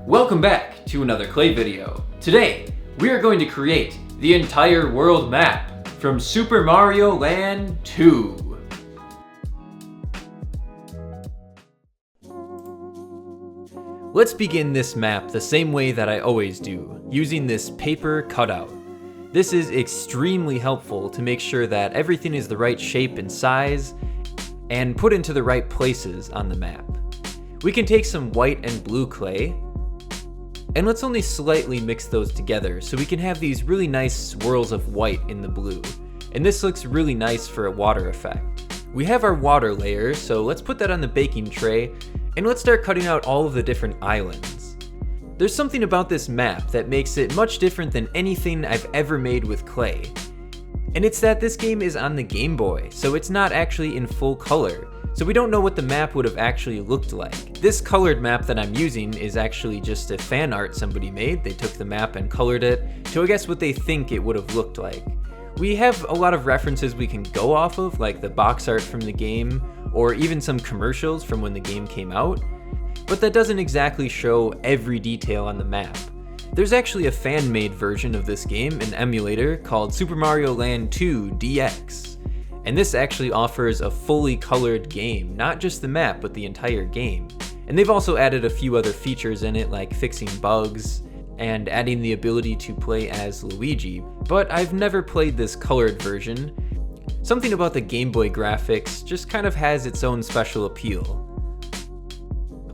Welcome back to another clay video. Today, we are going to create the entire world map from Super Mario Land 2. Let's begin this map the same way that I always do, using this paper cutout. This is extremely helpful to make sure that everything is the right shape and size and put into the right places on the map. We can take some white and blue clay, and let's only slightly mix those together so we can have these really nice swirls of white in the blue. And this looks really nice for a water effect. We have our water layer, so let's put that on the baking tray, and let's start cutting out all of the different islands. There's something about this map that makes it much different than anything I've ever made with clay. And it's that this game is on the Game Boy, so it's not actually in full color. So we don't know what the map would have actually looked like. This colored map that I'm using is actually just a fan art somebody made. They took the map and colored it to I guess what they think it would have looked like. We have a lot of references we can go off of, like the box art from the game, or even some commercials from when the game came out, but that doesn't exactly show every detail on the map. There's actually a fan-made version of this game, an emulator, called Super Mario Land 2 DX. And this actually offers a fully colored game, not just the map, but the entire game. And they've also added a few other features in it, like fixing bugs, and adding the ability to play as Luigi, but I've never played this colored version. Something about the Game Boy graphics just kind of has its own special appeal.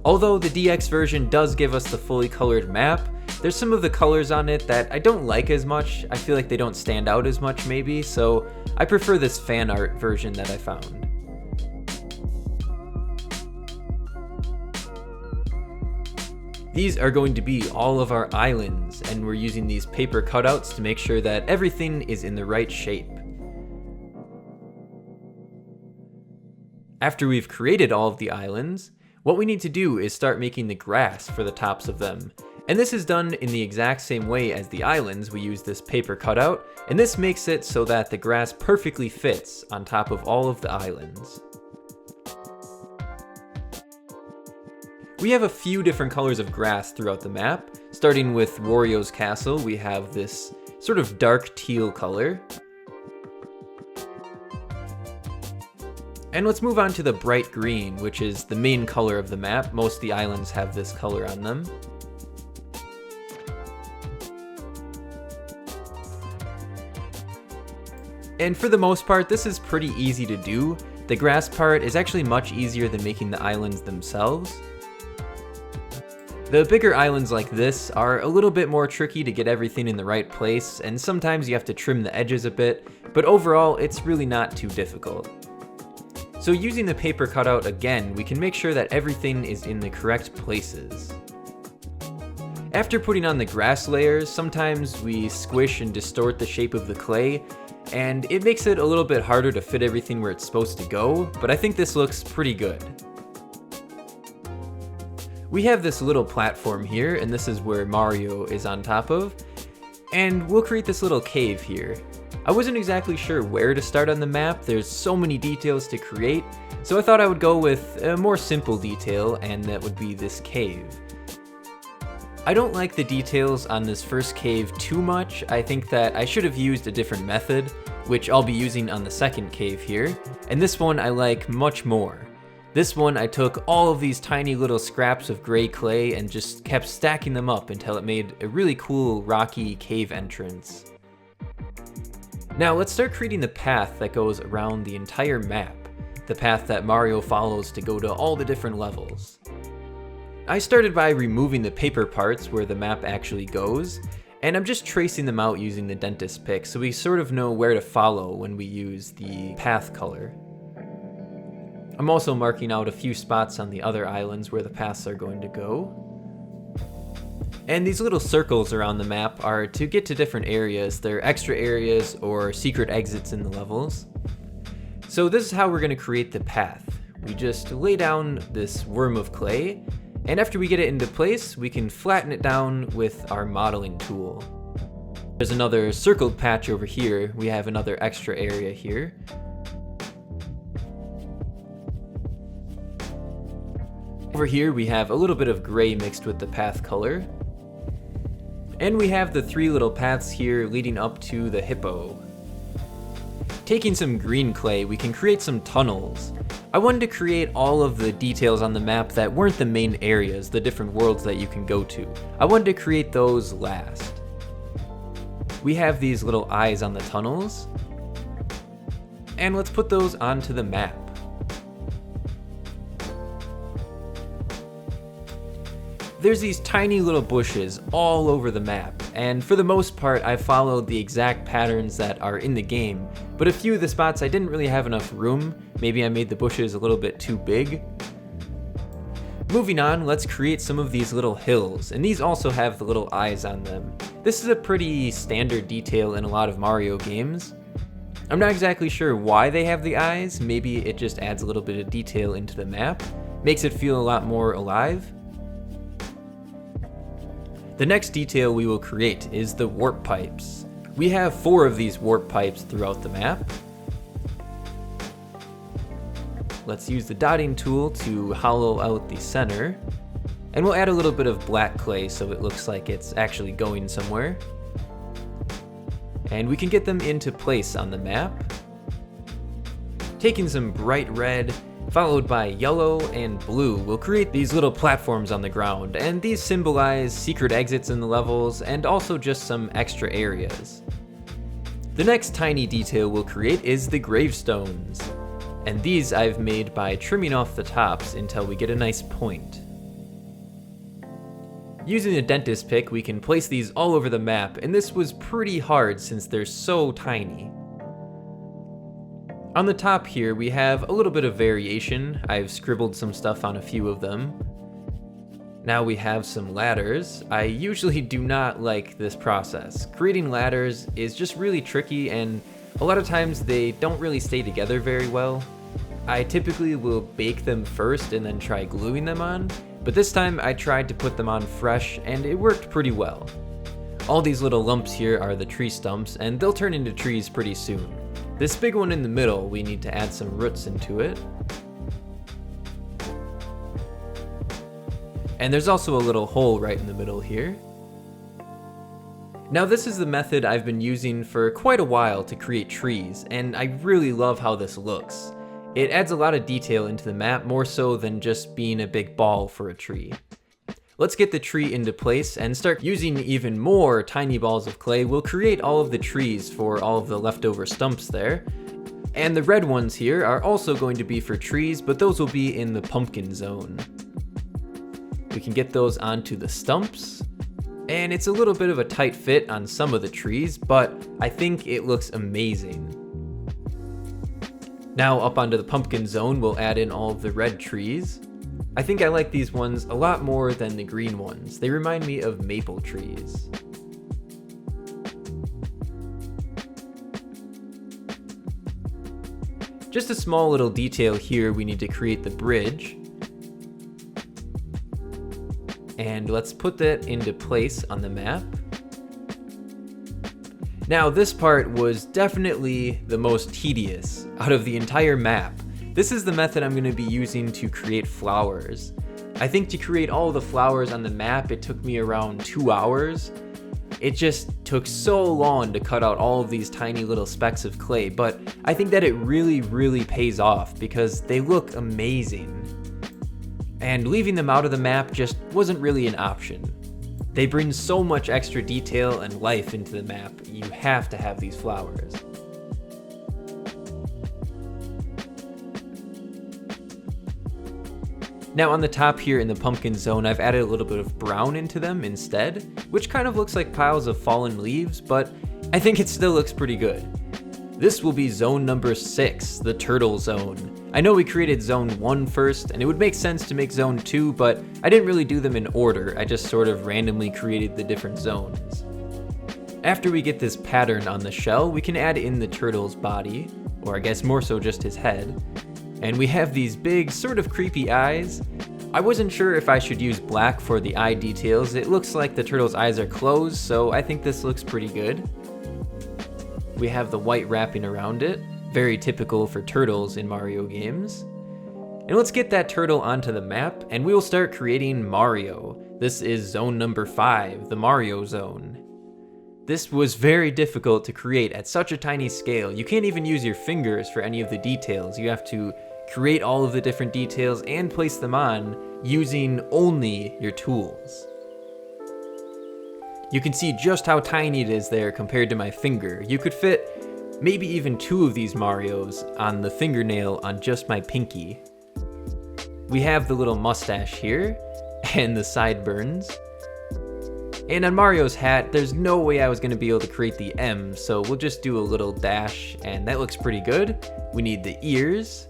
Although the DX version does give us the fully colored map, there's some of the colors on it that I don't like as much. I feel like they don't stand out as much maybe, so I prefer this fan art version that I found. These are going to be all of our islands, and we're using these paper cutouts to make sure that everything is in the right shape. After we've created all of the islands, what we need to do is start making the grass for the tops of them. And this is done in the exact same way as the islands. We use this paper cutout, and this makes it so that the grass perfectly fits on top of all of the islands. We have a few different colors of grass throughout the map. Starting with Wario's castle, we have this sort of dark teal color. And let's move on to the bright green, which is the main color of the map. Most of the islands have this color on them. And for the most part, this is pretty easy to do. The grass part is actually much easier than making the islands themselves. The bigger islands like this are a little bit more tricky to get everything in the right place, and sometimes you have to trim the edges a bit, but overall, it's really not too difficult. So using the paper cutout again, we can make sure that everything is in the correct places. After putting on the grass layers, sometimes we squish and distort the shape of the clay, and it makes it a little bit harder to fit everything where it's supposed to go, but I think this looks pretty good. We have this little platform here, and this is where Mario is on top of, and we'll create this little cave here. I wasn't exactly sure where to start on the map. There's so many details to create, so I thought I would go with a more simple detail, and that would be this cave. I don't like the details on this first cave too much. I think that I should have used a different method, which I'll be using on the second cave here, and this one I like much more. This one I took all of these tiny little scraps of gray clay and just kept stacking them up until it made a really cool rocky cave entrance. Now let's start creating the path that goes around the entire map, the path that Mario follows to go to all the different levels. I started by removing the paper parts where the map actually goes, and I'm just tracing them out using the dentist pick so we sort of know where to follow when we use the path color. I'm also marking out a few spots on the other islands where the paths are going to go. And these little circles around the map are to get to different areas. They're extra areas or secret exits in the levels. So this is how we're going to create the path. We just lay down this worm of clay, and after we get it into place, we can flatten it down with our modeling tool. There's another circled patch over here. We have another extra area here. Over here we have a little bit of gray mixed with the path color. And we have the 3 little paths here leading up to the hippo. Taking some green clay, we can create some tunnels. I wanted to create all of the details on the map that weren't the main areas, the different worlds that you can go to. I wanted to create those last. We have these little eyes on the tunnels. And let's put those onto the map. There's these tiny little bushes all over the map, and for the most part I followed the exact patterns that are in the game, but a few of the spots I didn't really have enough room. Maybe I made the bushes a little bit too big. Moving on, let's create some of these little hills, and these also have the little eyes on them. This is a pretty standard detail in a lot of Mario games. I'm not exactly sure why they have the eyes. Maybe it just adds a little bit of detail into the map, makes it feel a lot more alive. The next detail we will create is the warp pipes. We have 4 of these warp pipes throughout the map. Let's use the dotting tool to hollow out the center. And we'll add a little bit of black clay so it looks like it's actually going somewhere. And we can get them into place on the map. Taking some bright red, followed by yellow and blue, we'll create these little platforms on the ground, and these symbolize secret exits in the levels and also just some extra areas. The next tiny detail we'll create is the gravestones, and these I've made by trimming off the tops until we get a nice point. Using a dentist pick, we can place these all over the map, and this was pretty hard since they're so tiny. On the top here, we have a little bit of variation. I've scribbled some stuff on a few of them. Now we have some ladders. I usually do not like this process. Creating ladders is just really tricky, and a lot of times they don't really stay together very well. I typically will bake them first and then try gluing them on, but this time I tried to put them on fresh and it worked pretty well. All these little lumps here are the tree stumps, and they'll turn into trees pretty soon. This big one in the middle, we need to add some roots into it. And there's also a little hole right in the middle here. Now this is the method I've been using for quite a while to create trees, and I really love how this looks. It adds a lot of detail into the map, more so than just being a big ball for a tree. Let's get the tree into place and start using even more tiny balls of clay. We'll create all of the trees for all of the leftover stumps there. And the red ones here are also going to be for trees, but those will be in the pumpkin zone. We can get those onto the stumps. And it's a little bit of a tight fit on some of the trees, but I think it looks amazing. Now up onto the pumpkin zone, we'll add in all of the red trees. I think I like these ones a lot more than the green ones. They remind me of maple trees. Just a small little detail here, we need to create the bridge. And let's put that into place on the map. Now this part was definitely the most tedious out of the entire map. This is the method I'm going to be using to create flowers. I think to create all the flowers on the map, it took me around 2 hours. It just took so long to cut out all of these tiny little specks of clay, but I think that it really pays off because they look amazing. And leaving them out of the map just wasn't really an option. They bring so much extra detail and life into the map, you have to have these flowers. Now on the top here in the pumpkin zone, I've added a little bit of brown into them instead, which kind of looks like piles of fallen leaves, but I think it still looks pretty good. This will be zone number 6, the turtle zone. I know we created zone 1 first, and it would make sense to make zone 2, but I didn't really do them in order. I just sort of randomly created the different zones. After we get this pattern on the shell, we can add in the turtle's body, or I guess more so just his head. And we have these big, sort of creepy eyes. I wasn't sure if I should use black for the eye details. It looks like the turtle's eyes are closed, so I think this looks pretty good. We have the white wrapping around it, very typical for turtles in Mario games. And let's get that turtle onto the map, and we will start creating Mario. This is zone number 5, the Mario zone. This was very difficult to create at such a tiny scale. You can't even use your fingers for any of the details. You have to create all of the different details and place them on using only your tools. You can see just how tiny it is there compared to my finger. You could fit maybe even 2 of these Marios on the fingernail on just my pinky. We have the little mustache here and the sideburns. And on Mario's hat, there's no way I was going to be able to create the M, so we'll just do a little dash, and that looks pretty good. We need the ears,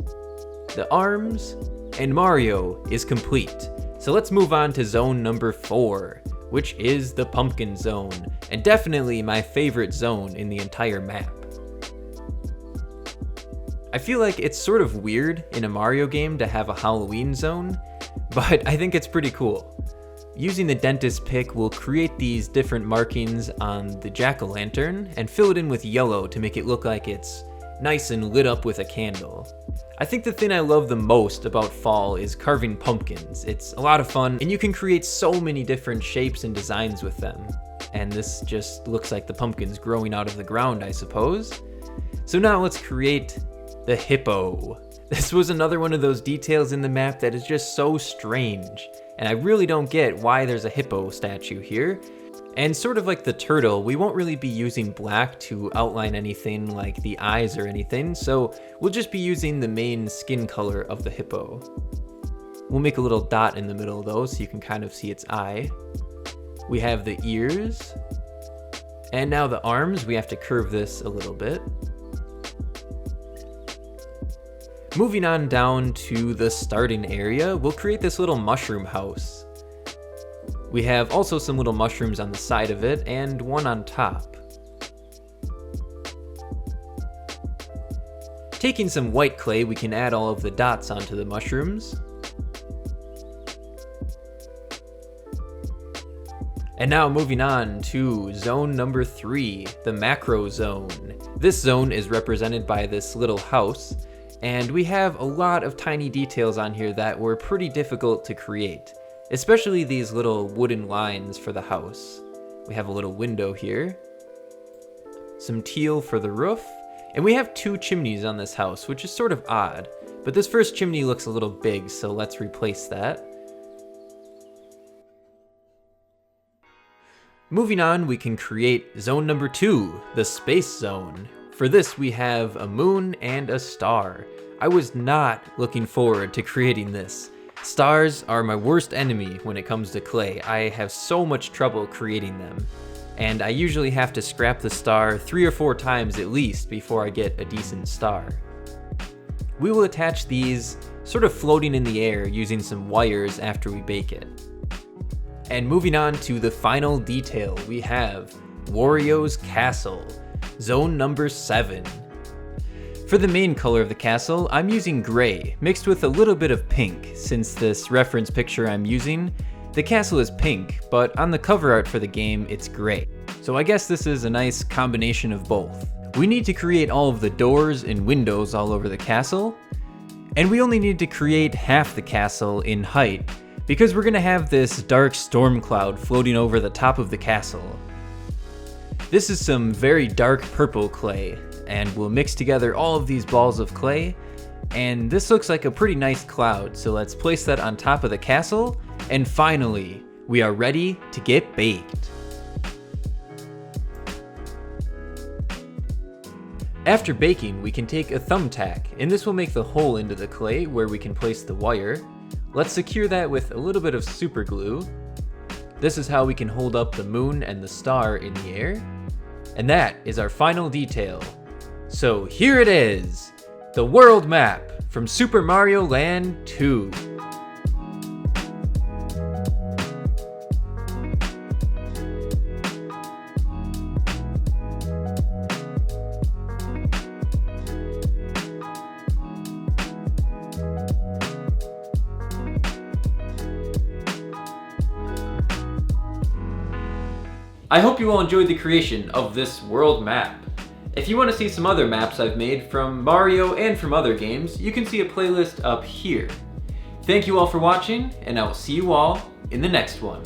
the arms, and Mario is complete. So let's move on to zone number 4, which is the pumpkin zone, and definitely my favorite zone in the entire map. I feel like it's sort of weird in a Mario game to have a Halloween zone, but I think it's pretty cool. Using the dentist pick, we'll create these different markings on the jack-o'-lantern and fill it in with yellow to make it look like it's nice and lit up with a candle. I think the thing I love the most about fall is carving pumpkins. It's a lot of fun, and you can create so many different shapes and designs with them. And this just looks like the pumpkins growing out of the ground, I suppose. So now let's create the hippo. This was another one of those details in the map that is just so strange, and I really don't get why there's a hippo statue here. And sort of like the turtle, we won't really be using black to outline anything like the eyes or anything, so we'll just be using the main skin color of the hippo. We'll make a little dot in the middle though, so you can kind of see its eye. We have the ears, and now the arms, we have to curve this a little bit. Moving on down to the starting area, we'll create this little mushroom house. We have also some little mushrooms on the side of it and one on top. Taking some white clay, we can add all of the dots onto the mushrooms. And now moving on to zone number 3, the macro zone. This zone is represented by this little house, and we have a lot of tiny details on here that were pretty difficult to create, especially these little wooden lines for the house. We have a little window here, some teal for the roof, and we have 2 chimneys on this house, which is sort of odd, but this first chimney looks a little big, so let's replace that. Moving on, we can create zone number 2, the space zone. For this, we have a moon and a star. I was not looking forward to creating this. Stars are my worst enemy when it comes to clay. I have so much trouble creating them, and I usually have to scrap the star 3 or 4 times at least before I get a decent star. We will attach these sort of floating in the air using some wires after we bake it. And moving on to the final detail, we have Wario's castle. Zone number 7. For the main color of the castle, I'm using gray, mixed with a little bit of pink, since this reference picture I'm using, the castle is pink, but on the cover art for the game, it's gray. So I guess this is a nice combination of both. We need to create all of the doors and windows all over the castle, and we only need to create half the castle in height, because we're gonna have this dark storm cloud floating over the top of the castle. This is some very dark purple clay, and we'll mix together all of these balls of clay, and this looks like a pretty nice cloud, so let's place that on top of the castle, and finally, we are ready to get baked. After baking, we can take a thumbtack, and this will make the hole into the clay where we can place the wire. Let's secure that with a little bit of super glue. This is how we can hold up the moon and the star in the air. And that is our final detail. So here it is, the world map from Super Mario Land 2. I hope you all enjoyed the creation of this world map. If you want to see some other maps I've made from Mario and from other games, you can see a playlist up here. Thank you all for watching, and I will see you all in the next one.